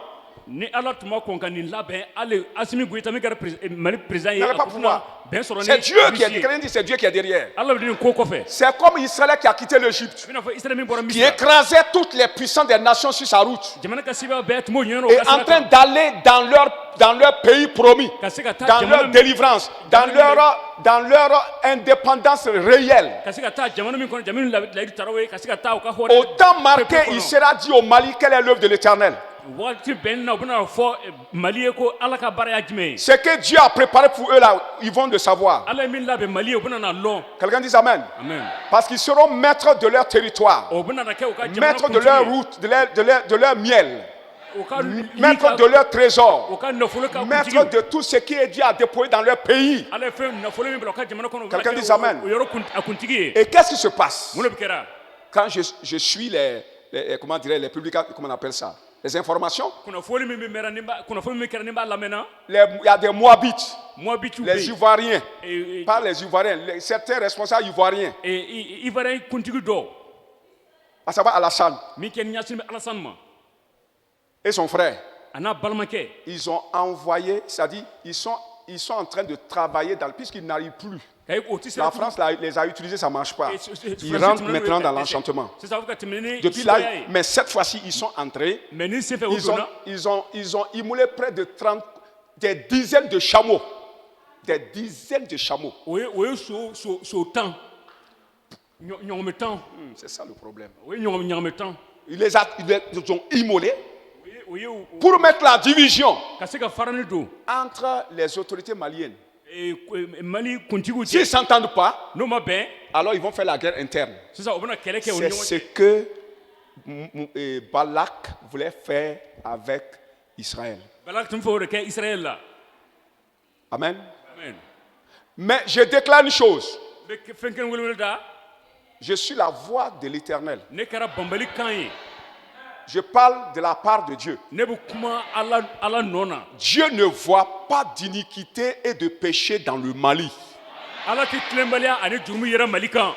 ni ala tun ma kɔn ka nin labɛn hali Asimi Goïta min kɛra Mali président ye N'avait pas a tun na pouvoir. bɛn sɔrɔ C'est ni Dieu qui est, Rusi ye quelqu'un dit c'est Dieu qui est derrière. ala bɛ nin ko kɔfɛ C'est comme Israël qui a quitté l'Égypte, i n'a fɔ Israël min bɔra qui Misira écrasait toutes les puissances des nations sur sa route, jamana ka sɛbɛn bɛɛ tun b'o ɲɛɲini o et ka en sira train kan d'aller dans leur pays promis, ka se ka taa dans leur jamana délivrance, dans leur indépendance réelle. ka se ka taa jamana min kɔnɔ jamana layidu taraw ye ka se ka taa u ka hɔrɔn Au temps marqué, il sera dit au Mali quelle est l'œuvre de l'Éternel. waati bɛn na u bɛna fɔ Mali ye ko ala ka baara y'a jumɛn ye Ce que Dieu a préparé pour eux là, ils vont le savoir. ala ye min labɛn Mali ye u bɛna na lɔn Quelqu'un dit Amen. amen Parce qu'ils seront maîtres de leur territoire, o bɛna na kɛ u ka jamana maîtres de leur kuntigi ye route, de leur miel, u ka maîtres de leur u trésor, ka nafolo ka maîtres kuntigi de tout ce qui est Dieu a déposé dans leur pays. ala ye fɛn nafolo min bila u ka jamana kɔnɔ u bɛna Quelqu'un kɛ dit amen. o yɔrɔ a kuntigi ye Et qu'est-ce qui se passe mun de bɛ kɛra quand je suis comment dirais, les publications, comment on appelle ça, les informations? kunnafoni min bɛ mɛra kunnafoni min kɛra ni b'a lamɛnna Il y a des Moabites, Moabitiw bɛ les yen Ivoiriens, et pas les Ivoiriens, certains responsables ivoiriens, Ivoirien kuntigi dɔ à savoir Alassane min kɛ ɲɛsin bɛ Alassane ma et son frère. a n'a balimakɛ Ils ont envoyé, c'est-à-dire ils sont en train de travailler puisqu'ils n'arrivent plus. ka ye o tɛ se La France les a utilisés, ça ne marche pas. Ils rentrent maintenant dans l'enchantement. sisan a bɛ ka tɛmɛ ni Depuis là, sumaya ye mais cette fois-ci, ils sont entrés. mais ni sen fɛ o donna Ils ont immolé près de 30, des dizaines de chameaux. Des dizaines de chameaux. o ye so tan ɲɔgɔnmɛ tan C'est ça le problème. o ye ɲɔgɔnmɛ tan Ils les ont immolés o ye pour mettre la division ka se ka farani don entre les autorités maliennes. Mali kuntigiw S'ils ne cɛ s'entendent pas, n'o ma bɛn alors ils vont faire la guerre interne. sisan o bɛna kɛlɛ kɛ o ni C'est ɲɔgɔn ce cɛ que Balak voulait faire avec Israël. Balak tun fɛ o de kɛ Israël la Amen. amen Mais je déclare une chose. n bɛ fɛn kelen welewele da Je suis la voix de l'Éternel. ne kɛra banbali kan ye Je parle de la part de Dieu. ne bɛ kuma ala nɔ na Dieu ne voit pas d'iniquité et de péché dans le Mali. ala tɛ tilenbaliya ani jurumu yɛrɛ Mali kan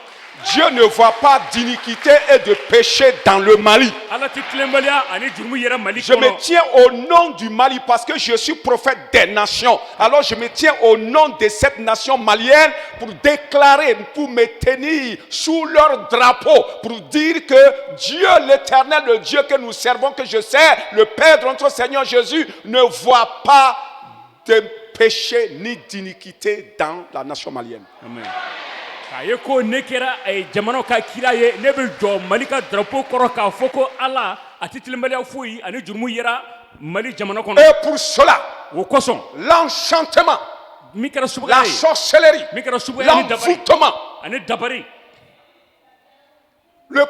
Dieu ne voit pas d'iniquité et de péché dans le Mali. ala tɛ tilenbaliya ani jurumu yɛrɛ Mali Je me kɔnɔ tiens au nom du Mali parce que je suis prophète des nations. Alors je me tiens au nom de cette nation malienne pour déclarer, pour me tenir sous leur drapeau, pour dire que Dieu l'Éternel, le Dieu que nous servons, que je sers, le Père de notre Seigneur Jésus, ne voit pas de péché ni d'iniquité dans la nation malienne. amen a ye ko ne kɛra jamana ka kira ye ne bɛ jɔ Mali ka drapeau kɔrɔ k'a fɔ ko Ala a tɛ tilenbaliya foyi ani jurumu yera Mali jamana kɔnɔ. Et pour cela, o kosɔn l'enchantement, min kɛra la subaga ye sorcellerie, min kɛra subaga ani dabari l'envoûtement, ani dabari le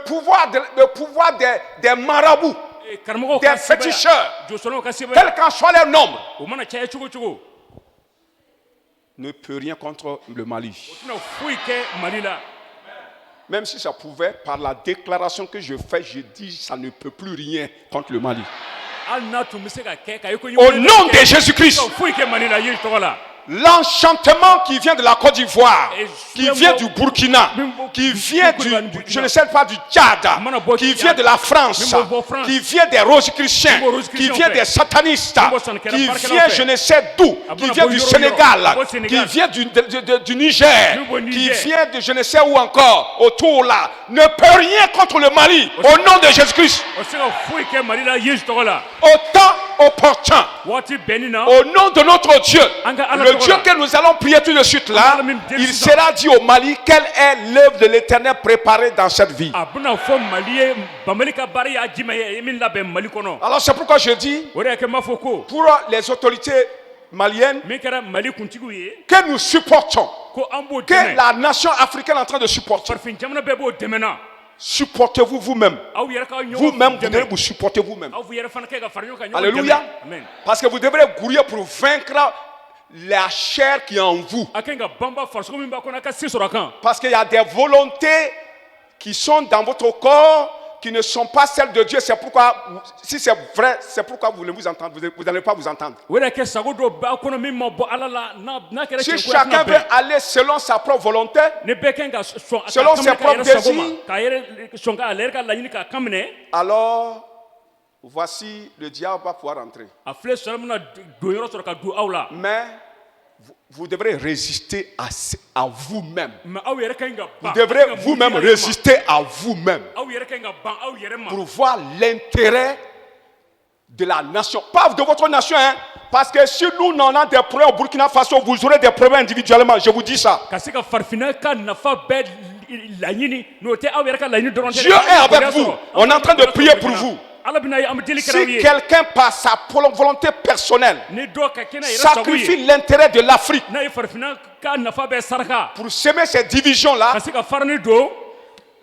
pouvoir des marabouts, karamɔgɔw des ka sebaya féticheurs, jɔsɔnnaw ka sebaya quel qu'en soit leur nombre, o mana caya cogo cogo ne peut rien contre le Mali. o tɛna foyi kɛ Mali la. Même si ça pouvait, par la déclaration que je fais, je dis ça ne peut plus rien contre le Mali. hali n'a tun bɛ se ka kɛ k'a ye ko Au nom de Jésus-Christ, foyi kɛ Mali la Yesu tɔgɔ la. l'enchantement qui vient de la Côte d'Ivoire, qui vient du Burkina, qui vient je ne sais pas, du Tchad, qui vient de la France, qui vient des Rosicruciens, qui vient des satanistes, qui vient je ne sais d'où, qui vient du Sénégal, qui vient du Niger, qui vient de je ne sais où encore, autour là, ne peut rien contre le Mali, au nom de Jésus-Christ. o se ka foyi kɛ Mali la Yesu tɔgɔ la. Au temps opportun, waati bɛnni na au nom de notre Dieu, le Dieu que nous allons prier tout de suite là, il sera dit au Mali quelle est l'œuvre de l'Éternel préparée dans cette vie. a bɛna fɔ Mali ye Bamali ka baara y'a jumɛn ye min labɛn Mali kɔnɔ. Alors c'est pourquoi je dis, o de y'a kɛ n b'a fɔ ko pour les autorités maliennes, min kɛra Mali kuntigiw ye que nous supportons, ko an b'o que dɛmɛ la nation africaine est en train de supporter. farafin jamana bɛɛ b'o dɛmɛ na. Supportez-vous vous-même. aw yɛrɛ ka ɲɔgɔn Vous-même, vous devez dɛmɛ vous supporter vous-même. aw yɛrɛ fana kɛ ka fara ɲɔgɔn kan ɲɔgɔn Alléluia. dɛmɛ. amen. Parce que vous devrez gourir pour vaincre la chair qui est en vous. a ka ɲi ka banba farisogo min b'a kɔnɔ a ka se sɔrɔ a kan. Parce qu'il y a des volontés qui sont dans votre corps qui ne sont pas celles de Dieu. C'est pourquoi, si c'est vrai, c'est pourquoi vous ne vous entendez, vous n'allez pas vous entendre. o de y'a kɛ sago dɔ b'a kɔnɔ min ma bɔ Ala la n'a kɛra Si cɛn ko a chacun tɛna veut bɛn. aller selon sa propre volonté, ne bɛɛ ka ɲi ka sɔn a Selon ka ses kan minɛ k'a yɛrɛ propres sago ma désirs. k'a yɛrɛ sɔn k'a yɛrɛ ka laɲini k'a kan minɛ. alors voici le diable va pouvoir entrer. a filɛ sɔrɔ min na don yɔrɔ sɔrɔ ka don aw la. Mais vous devrez résister à vous-même. mais aw yɛrɛ ka ɲi ka ban. Vous devrez vous-même résister à vous-même aw yɛrɛ ka ɲi ka ban aw yɛrɛ ma. pour voir l'intérêt de la nation. Pas de votre nation, hein. Parce que si nous n'en avons des problèmes au Burkina Faso, vous aurez des problèmes individuellement. Je vous dis ça. ka se ka farifinna ka nafa bɛɛ laɲini n'o tɛ aw yɛrɛ ka laɲini dɔrɔn tɛ. Dieu est avec vous. On est en train de prier pour vous. Ala bɛna ye an bɛ deli kɛra aw Si ye. quelqu'un par sa volonté personnelle ni dɔ ka kɛ n'a yɛrɛ sago sacrifie ye l'intérêt de l'Afrique n'a ye farifinna ka nafa bɛɛ saraka pour semer ces divisions-là, ka se ka farani don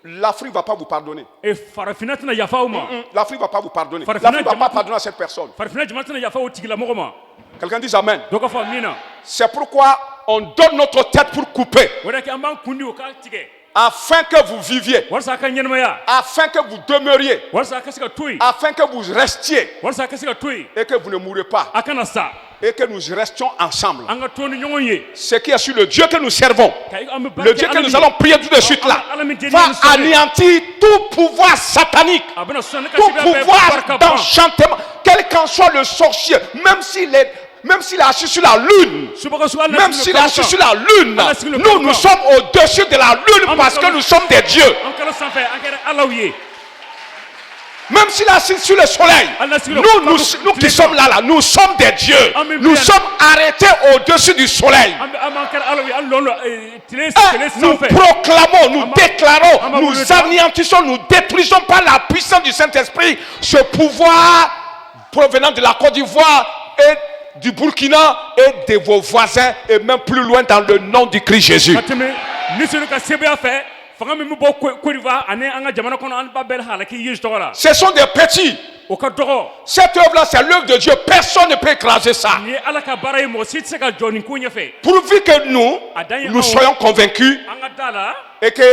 l'Afrique ne va pas vous pardonner. farafinna tɛna yafa aw ma. L'Afrique ne va pas vous pardonner. Farfina L'Afrique ne va pas Jama- pardonner à cette personne. farafinna jamana tɛna yafa o tigilamɔgɔ ma. Quelqu'un dit Amen. dɔ ka fɔ min na. C'est pourquoi on donne notre tête pour couper, o de kɛ an b'an kun di o k'a tigɛ afin que vous viviez, walasa a ka ɲɛnamaya afin que vous demeuriez, walasa a ka se ka to yen afin que vous restiez walasa a ka se ka to yen et que vous ne mourrez pas a kana sa et que nous restions ensemble. an ka to ni ɲɔgɔn ye. Ce qui est sur le Dieu que nous servons, an bɛ baara le kɛ Dieu que Ala nous min allons prier tout de suite là, Ala min deli va ni sɔrɔ ye. anéantir tout pouvoir satanique, a bɛna sɔn ne ka tout sɛbɛn bɛɛ pouvoir barika ban. d'enchantement, quel qu'en soit le sorcier, même s'il est assis sur la lune. subaga suga Ala Même sigi s'il le est kalo assis kan. sur la lune, Allah signe le nous, kalo nous kan. sommes au-dessus de la lune parce que nous sommes des dieux. an kalo sanfɛ an kɛra Alaw ye. Même s'il est assis sur le soleil, Allah signe le nous, kalo nous qui tile sommes kan. là, nous sommes des dieux. Amen. Nous sommes arrêtés au-dessus du soleil. an b'an kɛra Alaw ye an lɔn tile Et nous sanfɛ. proclamons, nous Amen. déclarons, Amen. nous anéantissons, nous détruisons par la puissance du Saint-Esprit ce pouvoir provenant de la Côte d'Ivoire et du Burkina et de vos voisins et même plus loin dans le nom du Christ Jésus. ka tɛmɛ ni sɔnni ka sebaaya fɛ fanga min bɛ bɔ Côte d'Ivoire ani an ka jamana kɔnɔ an ba bɛɛ halaki Yesu tɔgɔ la. Ce sont des petits. o ka dɔgɔ. Cette œuvre-là, c'est l'œuvre de Dieu. Personne ne peut écraser ça. nin ye Ala ka baara ye mɔgɔ si tɛ se ka jɔ nin ko ɲɛfɛ. Pourvu que nous soyons convaincus an ka da la et que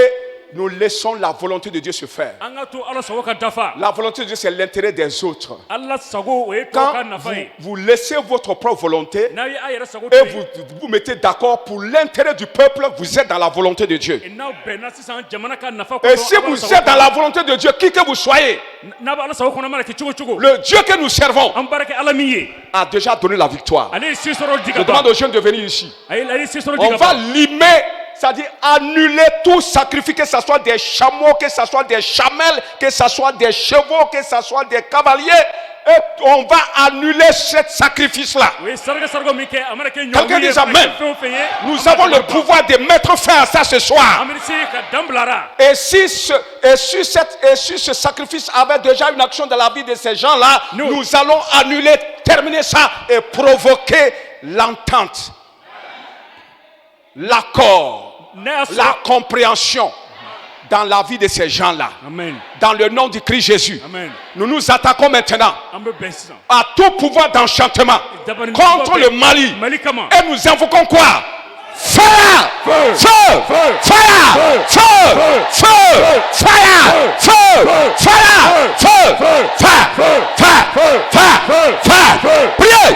nous laissons la volonté de Dieu se faire. an ka to Ala sago ka dafa. La volonté de Dieu, c'est l'intérêt des autres. Ala sago o ye tɔw Quand ka nafa ye. vous laissez votre propre volonté n'a ye a yɛrɛ sago et to yen. vous mettez d'accord pour l'intérêt du peuple, vous êtes dans la volonté de Dieu. n'aw bɛnna sisan jamana ka nafa Et si vous êtes dans la volonté de Dieu, qui que vous soyez, n'a bɛ Ala sago kɔnɔ mana kɛ cogo cogo. le Dieu que nous servons an baara kɛ Ala min ye. a déjà donné la victoire. ale ye se sɔrɔ di Je ka ban. demande aux jeunes de venir ici. ale ye se sɔrɔ di On ka va ban. limer, c'est-à-dire annuler tout sacrifice, que ce soit des chameaux, que ce soit des chamelles, que ce soit des chevaux, que ce soit des cavaliers. et on va annuler ce sacrifice-là. Quelqu'un dit amen. Nous avons le pouvoir de mettre fin à ça ce soir. Et si ce sacrifice avait déjà une action dans la vie de ces gens-là, nous allons annuler, terminer ça et provoquer l'entente, l'accord, la compréhension dans la vie de ces gens-là. Dans le nom du Christ Jésus. Nous nous attaquons maintenant à tout pouvoir d'enchantement contre le Mali. Et nous invoquons quoi? Fire! Feu! Fire! Fire! Feu! Feu! Fire! Feu! Fire! Feu! Fire! Fire! Fire! Fire! Priez!